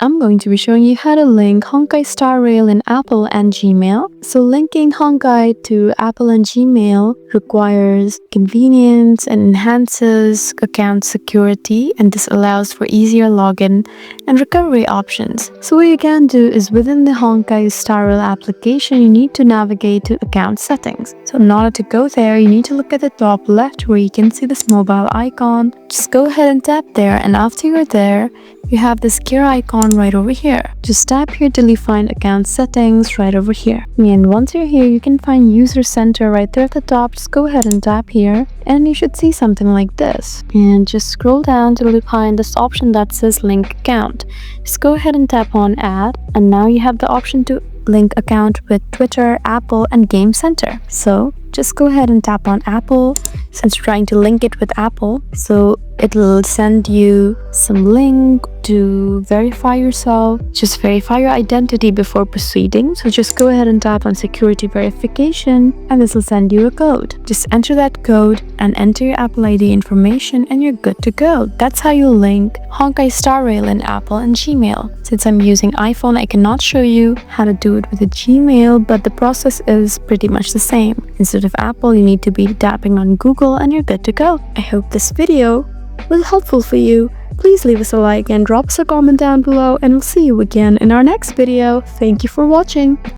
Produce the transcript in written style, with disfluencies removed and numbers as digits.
I'm going to be showing you how to link Honkai Star Rail in Apple and Gmail. So linking Honkai to Apple and Gmail requires convenience and enhances account security, and this allows for easier login and recovery options. So what you can do is within the Honkai Star Rail application, you need to navigate to account settings. So in order to go there, you need to look at the top left where you can see this mobile icon. Just go ahead and tap there, and after you're there, you have this gear icon right over here. Just tap here till you find account settings right over here. And once you're here, you can find user center right there at the top. Just go ahead and tap here and you should see something like this. And just scroll down till you find this option that says link account. Just go ahead and tap on add, and now you have the option to link account with Twitter, Apple, and Game Center. So just go ahead and tap on Apple since you're trying to link it with Apple. So it'll send you some link to verify yourself. Just verify your identity before proceeding. So just go ahead and tap on security verification, and this will send you a code. Just enter that code and enter your Apple ID information and you're good to go. That's how you link Honkai Star Rail in Apple and Gmail. Since I'm using iPhone, I cannot show you how to do it with a Gmail, but the process is pretty much the same. Instead of Apple, you need to be tapping on Google and you're good to go. I hope this video was helpful for you. Please leave us a like and drop us a comment down below, and we'll see you again in our next video. Thank you for watching.